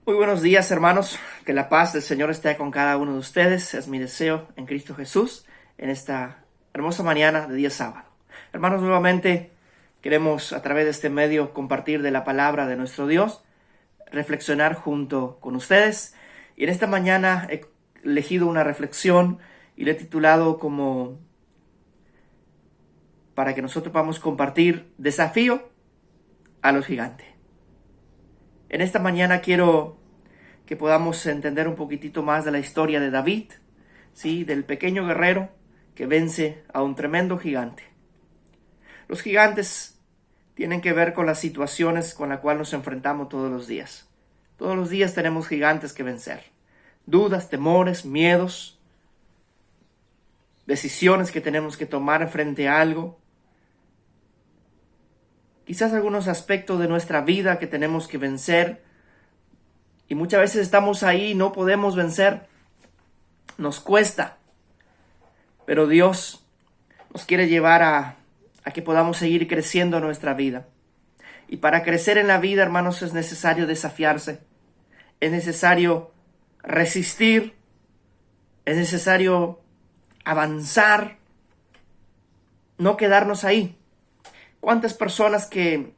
Muy buenos días, hermanos. Que la paz del Señor esté con cada uno de ustedes. Es mi deseo en Cristo Jesús en esta hermosa mañana de día sábado. Hermanos, nuevamente queremos a través de este medio compartir de la palabra de nuestro Dios, reflexionar junto con ustedes. Y en esta mañana he elegido una reflexión y le he titulado como para que nosotros podamos compartir desafío a los gigantes. En esta mañana quiero que podamos entender un poquitito más de la historia de David, ¿sí? Del pequeño guerrero que vence a un tremendo gigante. Los gigantes tienen que ver con las situaciones con las cuales nos enfrentamos todos los días. Todos los días tenemos gigantes que vencer. Dudas, temores, miedos, decisiones que tenemos que tomar frente a algo. Quizás algunos aspectos de nuestra vida que tenemos que vencer. Y muchas veces estamos ahí y no podemos vencer. Nos cuesta. Pero Dios nos quiere llevar a que podamos seguir creciendo en nuestra vida. Y para crecer en la vida, hermanos, es necesario desafiarse. Es necesario resistir. Es necesario avanzar. No quedarnos ahí. ¿Cuántas personas que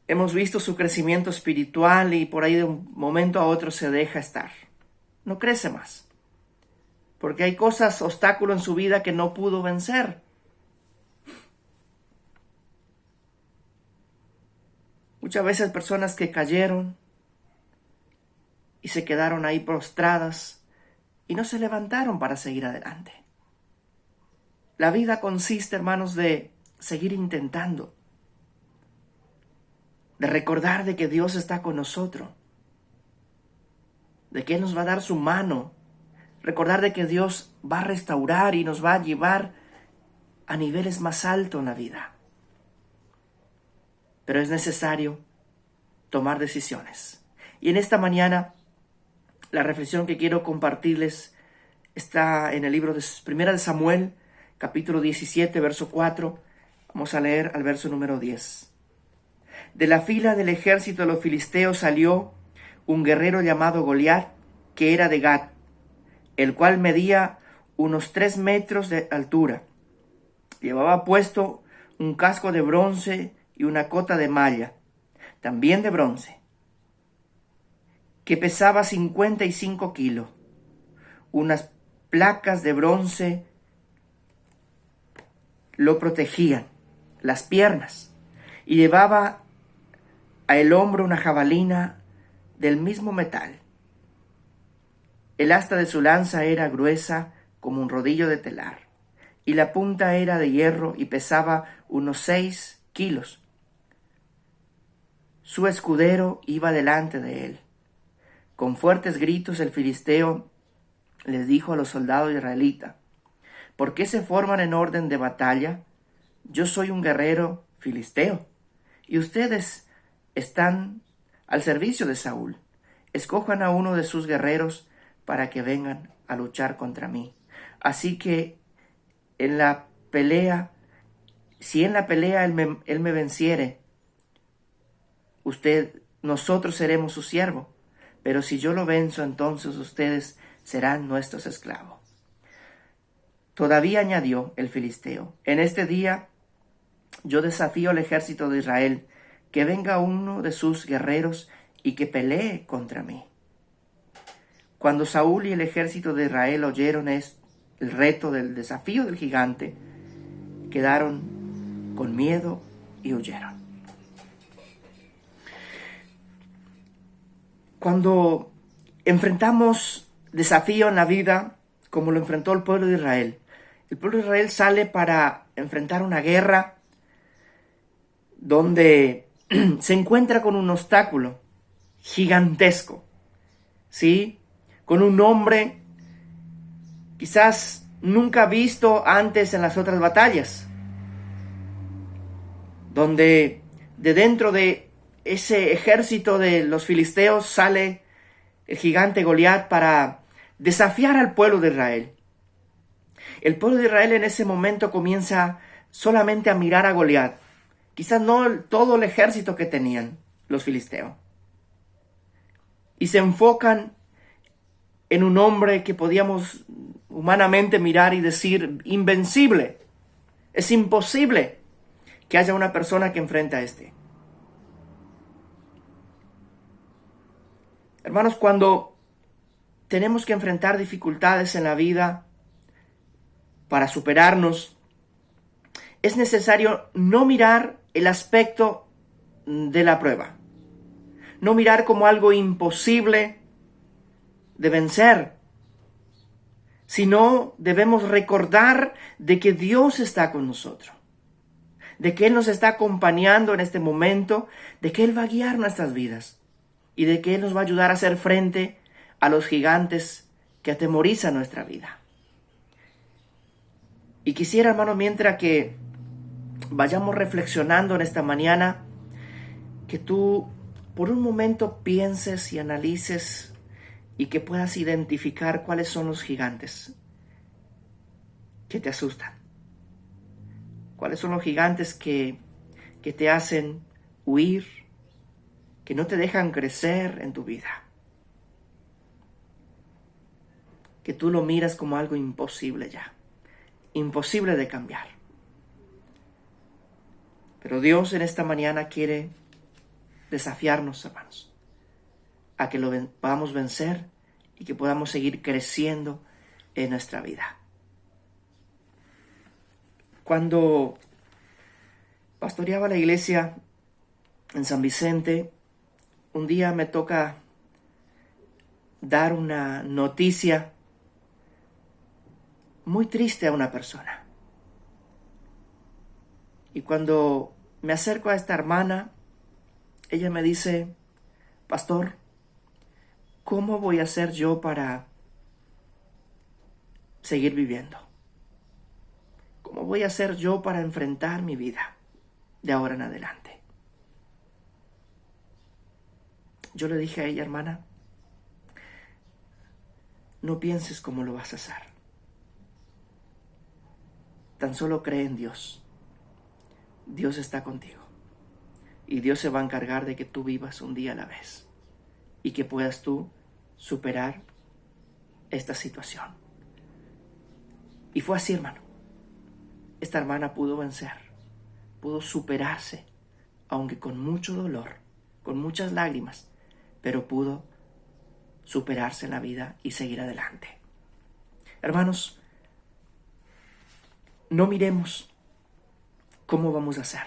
hemos visto su crecimiento espiritual y por ahí de un momento a otro se deja estar? No crece más. Porque hay cosas, obstáculos en su vida que no pudo vencer. Muchas veces personas que cayeron y se quedaron ahí prostradas y no se levantaron para seguir adelante. La vida consiste, hermanos, de seguir intentando. De recordar de que Dios está con nosotros, de que Él nos va a dar su mano, recordar de que Dios va a restaurar y nos va a llevar a niveles más altos en la vida. Pero es necesario tomar decisiones. Y en esta mañana, la reflexión que quiero compartirles está en el libro de 1 de Samuel, capítulo 17, verso 4. Vamos a leer al verso número 10. De la fila del ejército de los filisteos salió un guerrero llamado Goliat, que era de Gat, el cual medía unos 3 metros de altura. Llevaba puesto un casco de bronce y una cota de malla, también de bronce, que pesaba 55 kilos. Unas placas de bronce lo protegían, las piernas, y llevaba a el hombro una jabalina del mismo metal. El asta de su lanza era gruesa como un rodillo de telar, y la punta era de hierro y pesaba unos 6 kilos. Su escudero iba delante de él. Con fuertes gritos el filisteo les dijo a los soldados israelitas: ¿por qué se forman en orden de batalla? Yo soy un guerrero filisteo, y ustedes están al servicio de Saúl. Escojan a uno de sus guerreros para que vengan a luchar contra mí. Así que en la pelea, si en la pelea él me venciere, nosotros seremos su siervo. Pero si yo lo venzo, entonces ustedes serán nuestros esclavos. Todavía añadió el filisteo: en este día yo desafío al ejército de Israel, que venga uno de sus guerreros y que pelee contra mí. Cuando Saúl y el ejército de Israel oyeron el reto del desafío del gigante, quedaron con miedo y huyeron. Cuando enfrentamos desafío en la vida, como lo enfrentó el pueblo de Israel sale para enfrentar una guerra donde se encuentra con un obstáculo gigantesco, ¿sí? Con un hombre quizás nunca visto antes en las otras batallas, donde de dentro de ese ejército de los filisteos sale el gigante Goliat para desafiar al pueblo de Israel. El pueblo de Israel en ese momento comienza solamente a mirar a Goliat, quizás no todo el ejército que tenían los filisteos. y se enfocan en un hombre que podíamos humanamente mirar y decir invencible. Es imposible que haya una persona que enfrente a este. Hermanos, cuando tenemos que enfrentar dificultades en la vida para superarnos, es necesario no mirar el aspecto de la prueba, no mirar como algo imposible de vencer, sino debemos recordar de que Dios está con nosotros, de que Él nos está acompañando en este momento, de que Él va a guiar nuestras vidas y de que Él nos va a ayudar a hacer frente a los gigantes que atemorizan nuestra vida. Y quisiera, hermano, mientras que vayamos reflexionando en esta mañana, que tú por un momento pienses y analices y que puedas identificar cuáles son los gigantes que te asustan. Cuáles son los gigantes que te hacen huir, que no te dejan crecer en tu vida. Que tú lo miras como algo imposible ya, imposible de cambiar. Pero Dios en esta mañana quiere desafiarnos, hermanos, a que lo podamos vencer y que podamos seguir creciendo en nuestra vida. Cuando pastoreaba la iglesia en San Vicente, un día me toca dar una noticia muy triste a una persona. Y cuando me acerco a esta hermana, ella me dice: pastor, ¿cómo voy a hacer yo para seguir viviendo? ¿Cómo voy a hacer yo para enfrentar mi vida de ahora en adelante? Yo le dije a ella: hermana, no pienses cómo lo vas a hacer. Tan solo cree en Dios. Dios está contigo. Y Dios se va a encargar de que tú vivas un día a la vez. Y que puedas tú superar esta situación. Y fue así, hermano. Esta hermana pudo vencer. Pudo superarse. Aunque con mucho dolor. Con muchas lágrimas. Pero pudo superarse en la vida y seguir adelante. Hermanos, no miremos cómo vamos a hacer.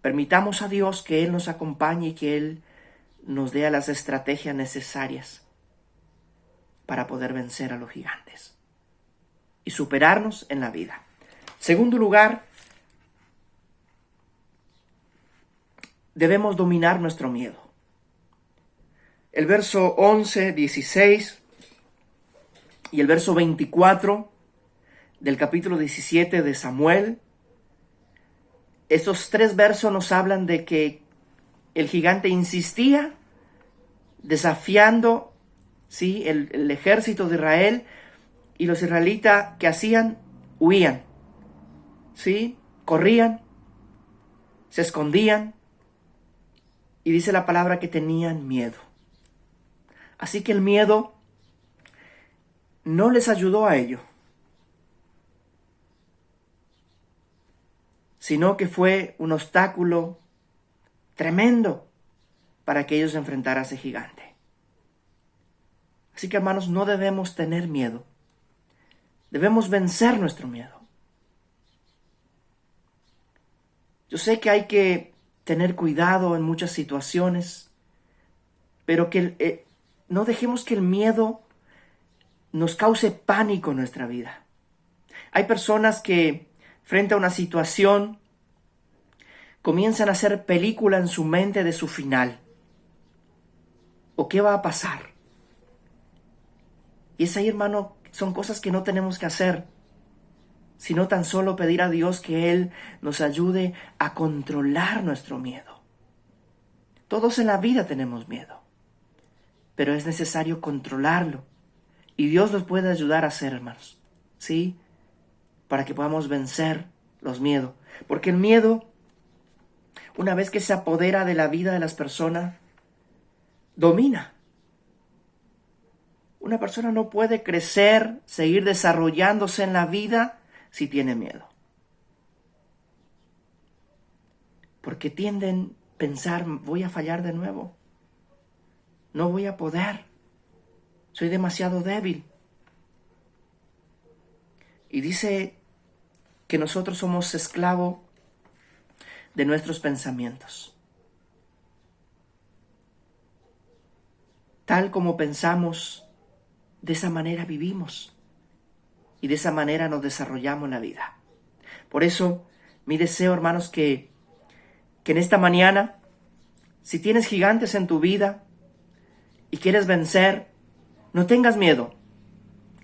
Permitamos a Dios que Él nos acompañe y que Él nos dé las estrategias necesarias para poder vencer a los gigantes y superarnos en la vida. Segundo lugar, debemos dominar nuestro miedo. El verso 11, 16 y el verso 24 del capítulo 17 de Samuel. Estos tres versos nos hablan de que el gigante insistía desafiando, ¿sí?, el ejército de Israel, y los israelitas, ¿qué hacían? Huían, ¿sí? Corrían, se escondían, y dice la palabra que tenían miedo. Así que el miedo no les ayudó a ellos, sino que fue un obstáculo tremendo para que ellos enfrentaran a ese gigante. Así que, hermanos, no debemos tener miedo. Debemos vencer nuestro miedo. Yo sé que hay que tener cuidado en muchas situaciones, pero que no dejemos que el miedo nos cause pánico en nuestra vida. Hay personas que frente a una situación comienzan a hacer película en su mente de su final. ¿O qué va a pasar? Y es ahí, hermano, son cosas que no tenemos que hacer, sino tan solo pedir a Dios que Él nos ayude a controlar nuestro miedo. Todos en la vida tenemos miedo, pero es necesario controlarlo. Y Dios nos puede ayudar a hacer, hermanos, ¿sí? Para que podamos vencer los miedos. Porque el miedo, una vez que se apodera de la vida de las personas, domina. Una persona no puede crecer, seguir desarrollándose en la vida si tiene miedo. Porque tienden a pensar, voy a fallar de nuevo. No voy a poder. Soy demasiado débil. Y dice que nosotros somos esclavos de nuestros pensamientos. Tal como pensamos, de esa manera vivimos. Y de esa manera nos desarrollamos en la vida. Por eso, mi deseo, hermanos, que en esta mañana, si tienes gigantes en tu vida y quieres vencer, no tengas miedo.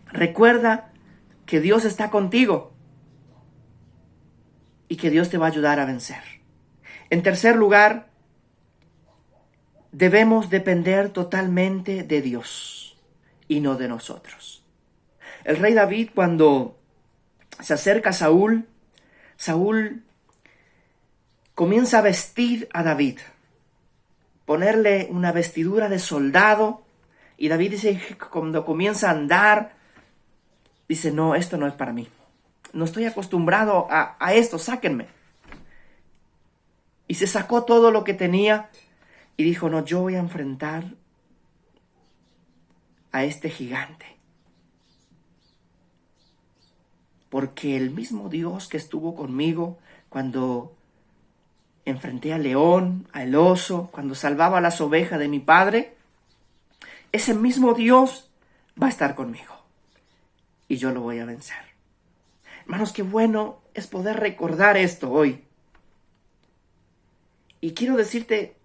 Recuerda que Dios está contigo y que Dios te va a ayudar a vencer. En tercer lugar, debemos depender totalmente de Dios y no de nosotros. El rey David, cuando se acerca a Saúl comienza a vestir a David, ponerle una vestidura de soldado, y David dice, cuando comienza a andar, dice, no, esto no es para mí. No estoy acostumbrado a esto, sáquenme. Y se sacó todo lo que tenía y dijo, no, yo voy a enfrentar a este gigante. Porque el mismo Dios que estuvo conmigo cuando enfrenté al león, al oso, cuando salvaba a las ovejas de mi padre, ese mismo Dios va a estar conmigo. Y yo lo voy a vencer. Hermanos, qué bueno es poder recordar esto hoy. Y quiero decirte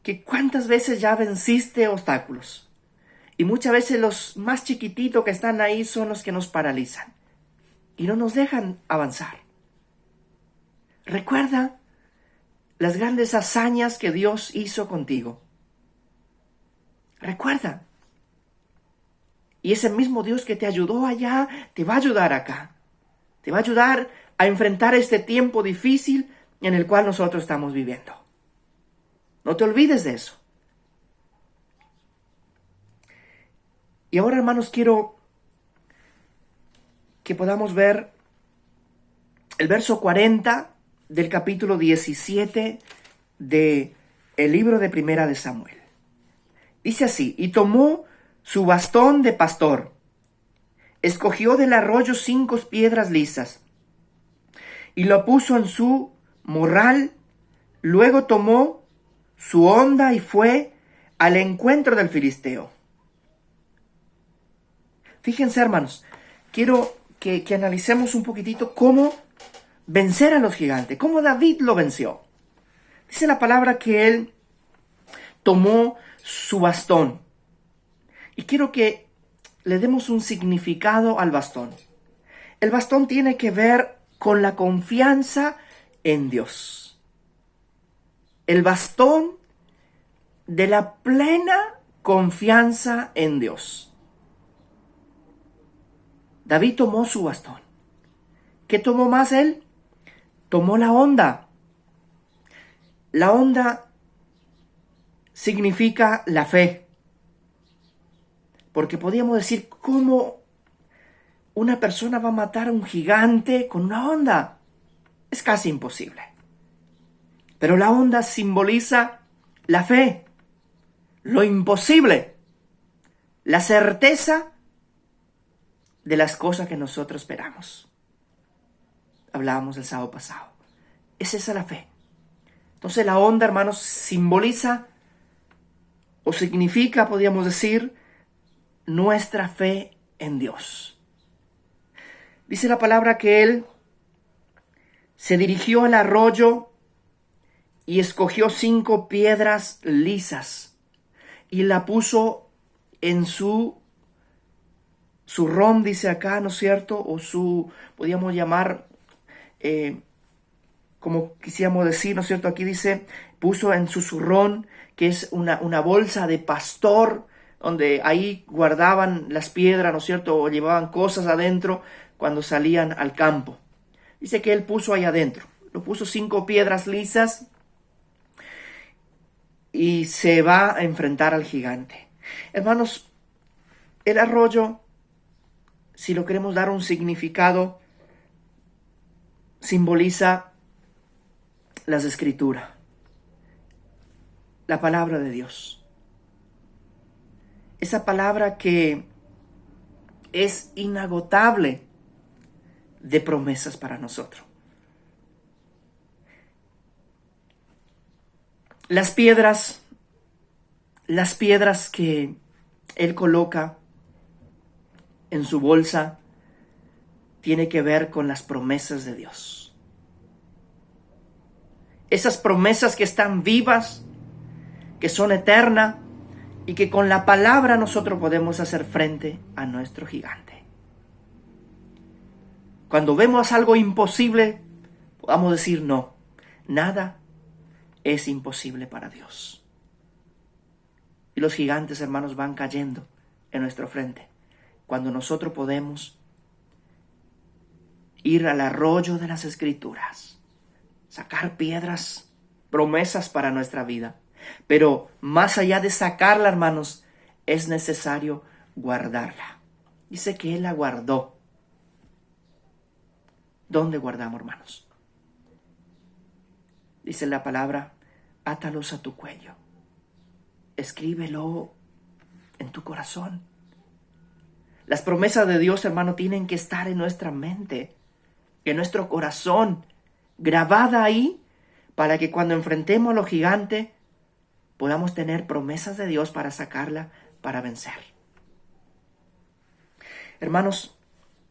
que cuántas veces ya venciste obstáculos. Y muchas veces los más chiquititos que están ahí son los que nos paralizan. Y no nos dejan avanzar. Recuerda las grandes hazañas que Dios hizo contigo. Recuerda. Y ese mismo Dios que te ayudó allá, te va a ayudar acá. Te va a ayudar a enfrentar este tiempo difícil en el cual nosotros estamos viviendo. No te olvides de eso. Y ahora, hermanos, quiero que podamos ver el verso 40 del capítulo 17 del libro de Primera de Samuel. Dice así, y tomó su bastón de pastor, escogió del arroyo 5 piedras lisas, y lo puso en su morral, luego tomó su honda y fue al encuentro del filisteo. Fíjense, hermanos, quiero que analicemos un poquitito cómo vencer a los gigantes, cómo David lo venció. Dice la palabra que él tomó su bastón. Y quiero que le demos un significado al bastón. El bastón tiene que ver con la confianza en Dios. El bastón de la plena confianza en Dios. David tomó su bastón. ¿Qué tomó más él? Tomó la honda. La honda significa la fe. Porque podríamos decir, ¿cómo una persona va a matar a un gigante con una honda? Es casi imposible. Pero la honda simboliza la fe, lo imposible, la certeza de las cosas que nosotros esperamos. Hablábamos el sábado pasado. Es esa la fe. Entonces la honda, hermanos, simboliza o significa, podríamos decir, nuestra fe en Dios. Dice la palabra que él se dirigió al arroyo y escogió 5 piedras lisas y la puso en su zurrón, dice acá, ¿no es cierto? O podríamos llamar, como quisiéramos decir, ¿no es cierto? Aquí dice, puso en su zurrón, que es una bolsa de pastor, donde ahí guardaban las piedras, ¿no es cierto? O llevaban cosas adentro cuando salían al campo. Dice que él puso ahí adentro, lo puso 5 piedras lisas y se va a enfrentar al gigante. Hermanos, el arroyo, si lo queremos dar un significado, simboliza las Escrituras, la palabra de Dios. Esa palabra que es inagotable de promesas para nosotros. Las piedras que Él coloca en su bolsa tiene que ver con las promesas de Dios. Esas promesas que están vivas, que son eternas y que con la palabra nosotros podemos hacer frente a nuestro gigante. Cuando vemos algo imposible, podamos decir no, nada es imposible para Dios. Y los gigantes, hermanos, van cayendo en nuestro frente cuando nosotros podemos ir al arroyo de las Escrituras, sacar piedras, promesas para nuestra vida. Pero más allá de sacarla, hermanos, es necesario guardarla. Dice que Él la guardó. ¿Dónde guardamos, hermanos? Dice la palabra, átalos a tu cuello. Escríbelo en tu corazón. Las promesas de Dios, hermano, tienen que estar en nuestra mente, en nuestro corazón, grabada ahí, para que cuando enfrentemos a los gigantes, podamos tener promesas de Dios para sacarla, para vencer. Hermanos,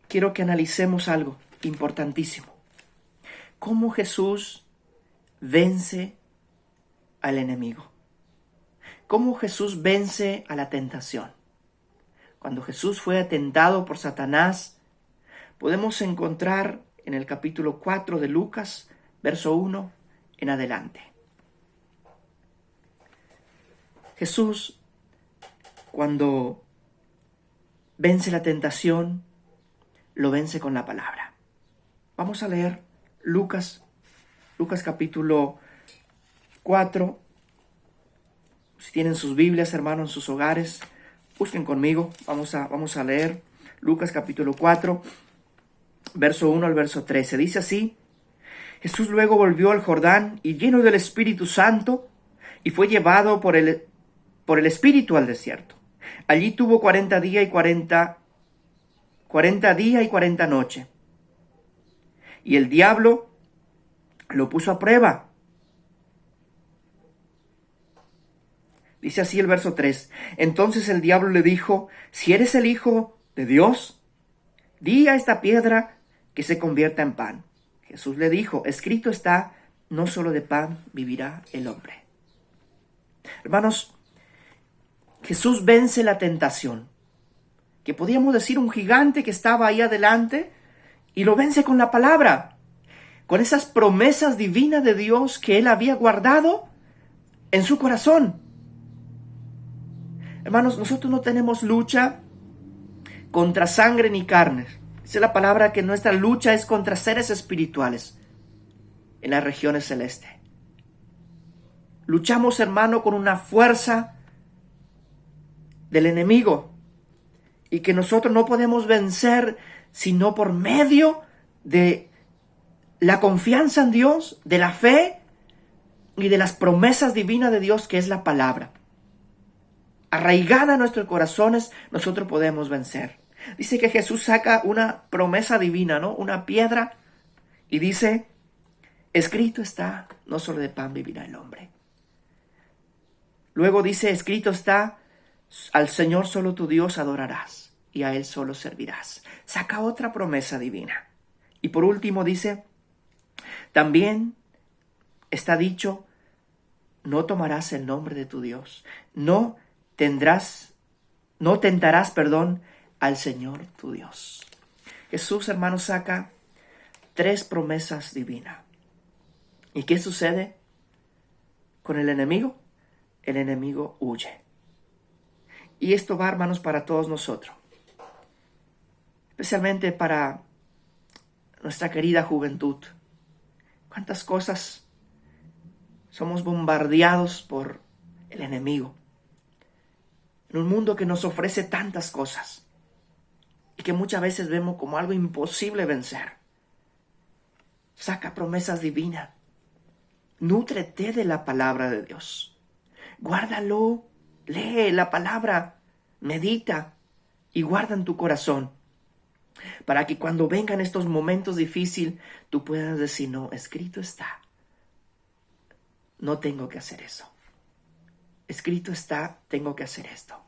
quiero que analicemos algo importantísimo. ¿Cómo Jesús vence al enemigo? ¿Cómo Jesús vence a la tentación? Cuando Jesús fue tentado por Satanás, podemos encontrar en el capítulo 4 de Lucas, verso 1 en adelante. Jesús, cuando vence la tentación, lo vence con la palabra. Vamos a leer Lucas capítulo 4. Si tienen sus Biblias, hermanos, en sus hogares, busquen conmigo. Vamos a leer Lucas capítulo 4, verso 1 al verso 13. Dice así: Jesús luego volvió al Jordán y lleno del Espíritu Santo, y fue llevado por el Espíritu al desierto. Allí tuvo 40 días y 40 noches. Y el diablo lo puso a prueba. Dice así el verso 3. Entonces el diablo le dijo: si eres el Hijo de Dios, di a esta piedra que se convierta en pan. Jesús le dijo: escrito está, no solo de pan vivirá el hombre. Hermanos, Jesús vence la tentación, que podíamos decir un gigante que estaba ahí adelante, y lo vence con la palabra, con esas promesas divinas de Dios que Él había guardado en su corazón. Hermanos, nosotros no tenemos lucha contra sangre ni carne. Dice la palabra que nuestra lucha es contra seres espirituales en las regiones celestes. Luchamos, hermano, con una fuerza del enemigo, y que nosotros no podemos vencer sino por medio de la confianza en Dios, de la fe y de las promesas divinas de Dios, que es la palabra. Arraigada en nuestros corazones, nosotros podemos vencer. Dice que Jesús saca una promesa divina, ¿no? Una piedra, y dice: escrito está, no solo de pan vivirá el hombre. Luego dice: escrito está, al Señor solo tu Dios adorarás, y a Él solo servirás. Saca otra promesa divina. Y por último dice: también está dicho, no tomarás el nombre de tu Dios, no tentarás, al Señor tu Dios. Jesús, hermanos, saca 3 promesas divinas. ¿Y qué sucede con el enemigo? El enemigo huye. Y esto va, hermanos, para todos nosotros, especialmente para nuestra querida juventud. ¿Cuántas cosas somos bombardeados por el enemigo. En un mundo que nos ofrece tantas cosas y que muchas veces vemos como algo imposible vencer. Saca promesas divinas. Nútrete de la palabra de Dios. Guárdalo, lee la palabra, medita y guarda en tu corazón. Para que cuando vengan estos momentos difíciles, tú puedas decir, no, escrito está. No tengo que hacer eso. Escrito está, tengo que hacer esto.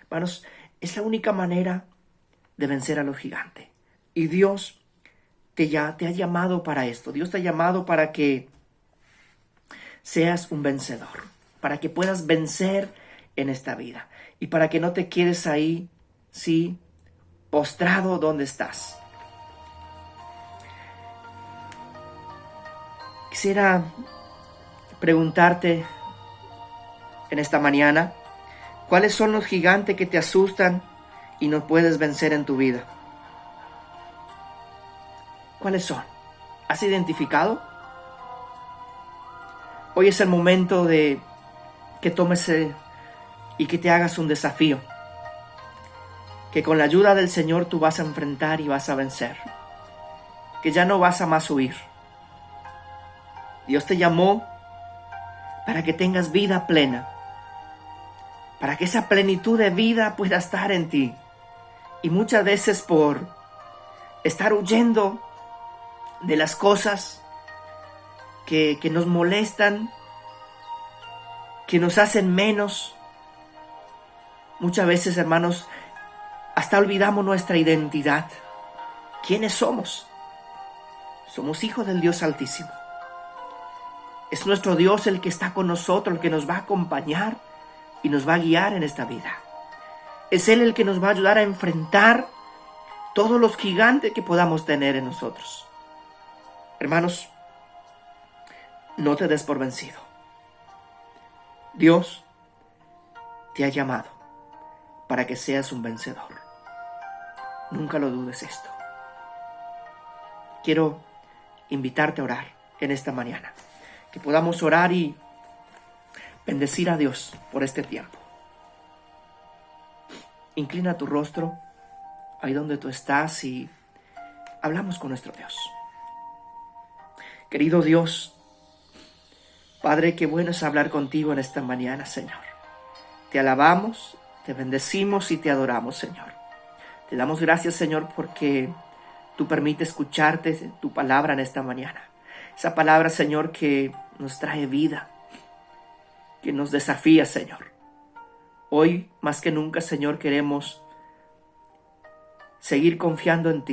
Hermanos, es la única manera de vencer a los gigantes. Y Dios te ha llamado para esto. Dios te ha llamado para que seas un vencedor. Para que puedas vencer en esta vida. Y para que no te quedes ahí, sí, postrado donde estás. Quisiera preguntarte en esta mañana, ¿cuáles son los gigantes que te asustan y no puedes vencer en tu vida? ¿Cuáles son? ¿Has identificado? Hoy es el momento de que tomes y que te hagas un desafío. Que con la ayuda del Señor tú vas a enfrentar y vas a vencer. Que ya no vas a más huir. Dios te llamó para que tengas vida plena. Para que esa plenitud de vida pueda estar en ti. Y muchas veces por estar huyendo de las cosas que nos molestan, que nos hacen menos, muchas veces, hermanos, hasta olvidamos nuestra identidad. ¿Quiénes somos? Somos hijos del Dios Altísimo. Es nuestro Dios el que está con nosotros, el que nos va a acompañar y nos va a guiar en esta vida. Es Él el que nos va a ayudar a enfrentar todos los gigantes que podamos tener en nosotros. Hermanos, no te des por vencido. Dios te ha llamado para que seas un vencedor. Nunca lo dudes esto. Quiero invitarte a orar en esta mañana. Que podamos orar y bendecir a Dios por este tiempo. Inclina tu rostro ahí donde tú estás y hablamos con nuestro Dios. Querido Dios, Padre, qué bueno es hablar contigo en esta mañana, Señor. Te alabamos, te bendecimos y te adoramos, Señor. Te damos gracias, Señor, porque tú permites escucharte tu palabra en esta mañana. Esa palabra, Señor, que nos trae vida, que nos desafía, Señor. Hoy, más que nunca, Señor, queremos seguir confiando en ti,